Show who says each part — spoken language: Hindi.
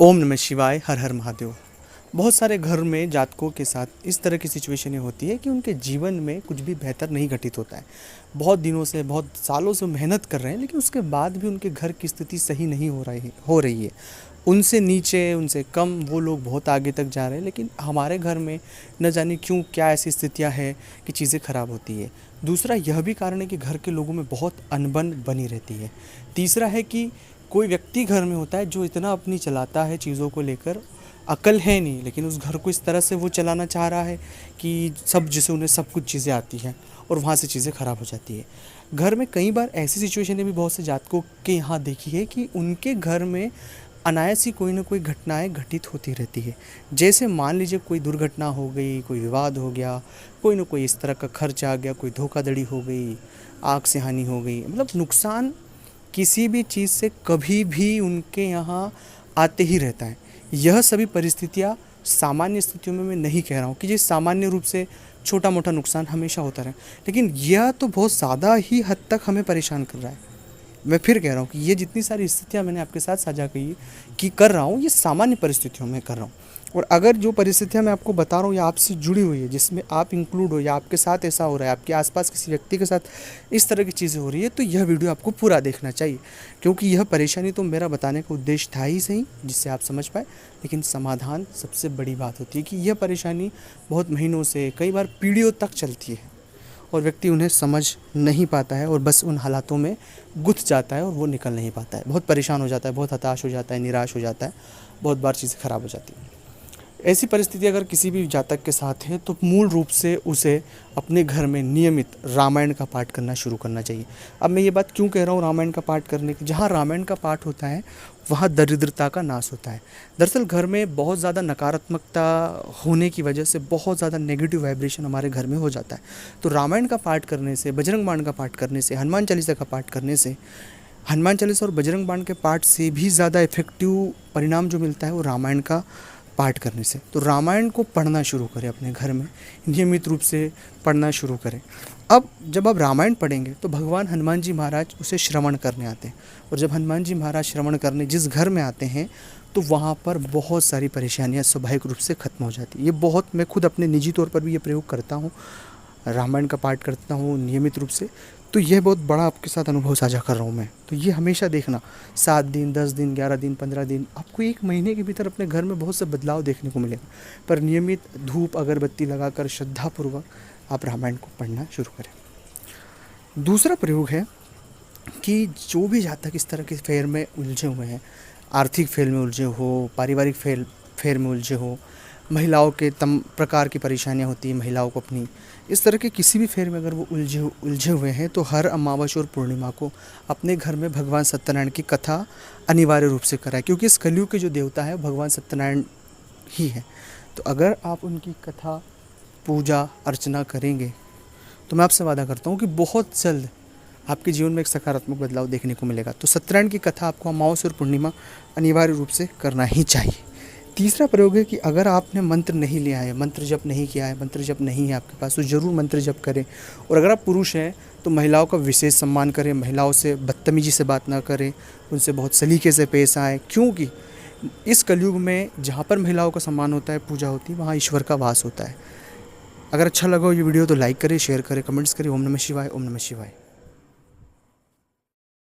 Speaker 1: ओम नमः शिवाय, हर हर महादेव। बहुत सारे घर में जातकों के साथ इस तरह की सिचुएशनें होती है कि उनके जीवन में कुछ भी बेहतर नहीं घटित होता है। बहुत दिनों से, बहुत सालों से मेहनत कर रहे हैं, लेकिन उसके बाद भी उनके घर की स्थिति सही नहीं हो रही है। उनसे नीचे, उनसे कम वो लोग बहुत आगे तक जा रहे हैं, लेकिन हमारे घर में न जाने क्यों क्या ऐसी स्थितियाँ हैं कि चीज़ें ख़राब होती है। दूसरा यह भी कारण है कि घर के लोगों में बहुत अनबन बनी रहती है। तीसरा है कि कोई व्यक्ति घर में होता है जो इतना अपनी चलाता है चीज़ों को लेकर, अकल है नहीं, लेकिन उस घर को इस तरह से वो चलाना चाह रहा है कि सब, जैसे उन्हें सब कुछ चीज़ें आती हैं और वहाँ से चीज़ें ख़राब हो जाती है। घर में कई बार ऐसी सिचुएशनें भी बहुत से जातकों के यहाँ देखी है कि उनके घर में अनायास ही कोई ना कोई घटनाएं घटित होती रहती है। जैसे मान लीजिए कोई दुर्घटना हो गई, कोई विवाद हो गया, कोई ना कोई इस तरह का खर्च आ गया, कोई धोखाधड़ी हो गई, आग से हानि हो गई, मतलब नुकसान किसी भी चीज़ से कभी भी उनके यहाँ आते ही रहता है। यह सभी परिस्थितियाँ सामान्य स्थितियों में मैं नहीं कह रहा हूँ कि जी सामान्य रूप से छोटा मोटा नुकसान हमेशा होता रहे, लेकिन यह तो बहुत ज़्यादा ही हद तक हमें परेशान कर रहा है। मैं फिर कह रहा हूँ कि ये जितनी सारी स्थितियाँ मैंने आपके साथ साझा की कि कर रहा हूँ, ये सामान्य परिस्थितियों में कर रहा हूँ। और अगर जो परिस्थितियाँ मैं आपको बता रहा हूँ या आपसे जुड़ी हुई है, जिसमें आप इंक्लूड हो या आपके साथ ऐसा हो रहा है, आपके आसपास किसी व्यक्ति के साथ इस तरह की चीज़ें हो रही है, तो यह वीडियो आपको पूरा देखना चाहिए, क्योंकि यह परेशानी तो मेरा बताने का उद्देश्य था ही सही, जिससे आप समझ पाए, लेकिन समाधान सबसे बड़ी बात होती है कि यह परेशानी बहुत महीनों से, कई बार पीढ़ियों तक चलती है और व्यक्ति उन्हें समझ नहीं पाता है और बस उन हालातों में गुथ जाता है और वो निकल नहीं पाता है, बहुत परेशान हो जाता है, बहुत हताश हो जाता है, निराश हो जाता है, बहुत बार चीज़ें ख़राब हो जाती हैं। ऐसी परिस्थिति अगर किसी भी जातक के साथ है तो मूल रूप से उसे अपने घर में नियमित रामायण का पाठ करना शुरू करना चाहिए। अब मैं ये बात क्यों कह रहा हूँ रामायण का पाठ करने की? जहाँ रामायण का पाठ होता है वहाँ दरिद्रता का नाश होता है। दरअसल घर में बहुत ज़्यादा नकारात्मकता होने की वजह से बहुत ज़्यादा नेगेटिव वाइब्रेशन हमारे घर में हो जाता है। तो रामायण का पाठ करने से, बजरंग बाण का पाठ करने से, हनुमान चालीसा का पाठ करने से, हनुमान चालीसा और बजरंग बाण के पाठ से भी ज़्यादा इफेक्टिव परिणाम जो मिलता है वो रामायण का पाठ करने से। तो रामायण को पढ़ना शुरू करें, अपने घर में नियमित रूप से पढ़ना शुरू करें। अब जब आप रामायण पढ़ेंगे तो भगवान हनुमान जी महाराज उसे श्रवण करने आते हैं, और जब हनुमान जी महाराज श्रवण करने जिस घर में आते हैं तो वहाँ पर बहुत सारी परेशानियाँ स्वाभाविक रूप से ख़त्म हो जाती है। ये बहुत, मैं खुद अपने निजी तौर पर भी ये प्रयोग करता हूँ, रामायण का पाठ करता हूँ नियमित रूप से। तो यह बहुत बड़ा आपके साथ अनुभव साझा कर रहा हूँ मैं। तो ये हमेशा देखना, 7 दिन, 10 दिन, 11 दिन, 15 दिन, आपको 1 महीने के भीतर अपने घर में बहुत से बदलाव देखने को मिलेगा। पर नियमित धूप अगरबत्ती लगाकर श्रद्धापूर्वक आप रामायण को पढ़ना शुरू करें। दूसरा प्रयोग है कि जो भी जातक इस तरह के फेर में उलझे हुए हैं, आर्थिक फेर में उलझे हो, पारिवारिक फेर में उलझे हो, महिलाओं के तम प्रकार की परेशानियां होती हैं महिलाओं को अपनी, इस तरह के किसी भी फेर में अगर वो उलझे हुए हैं तो हर अमावस्या और पूर्णिमा को अपने घर में भगवान सत्यनारायण की कथा अनिवार्य रूप से कराएं, क्योंकि इस कलयुग के जो देवता है भगवान सत्यनारायण ही है। तो अगर आप उनकी कथा, पूजा अर्चना करेंगे तो मैं आपसे वादा करता हूँ कि बहुत जल्द आपके जीवन में एक सकारात्मक बदलाव देखने को मिलेगा। तो सत्यनारायण की कथा आपको अमावस्या और पूर्णिमा अनिवार्य रूप से करना ही चाहिए। तीसरा प्रयोग है कि अगर आपने मंत्र नहीं लिया है, मंत्र जप नहीं किया है, मंत्र जप नहीं है आपके पास, तो ज़रूर मंत्र जप करें। और अगर आप पुरुष हैं तो महिलाओं का विशेष सम्मान करें, महिलाओं से बदतमीजी से बात ना करें, उनसे बहुत सलीके से पेश आएँ, क्योंकि इस कलयुग में जहाँ पर महिलाओं का सम्मान होता है, पूजा होती है, वहाँ ईश्वर का वास होता है। अगर अच्छा लगा हो ये वीडियो तो लाइक करें, शेयर करें, कमेंट्स करें। ओम नमः शिवाय, ओम नमः शिवाय।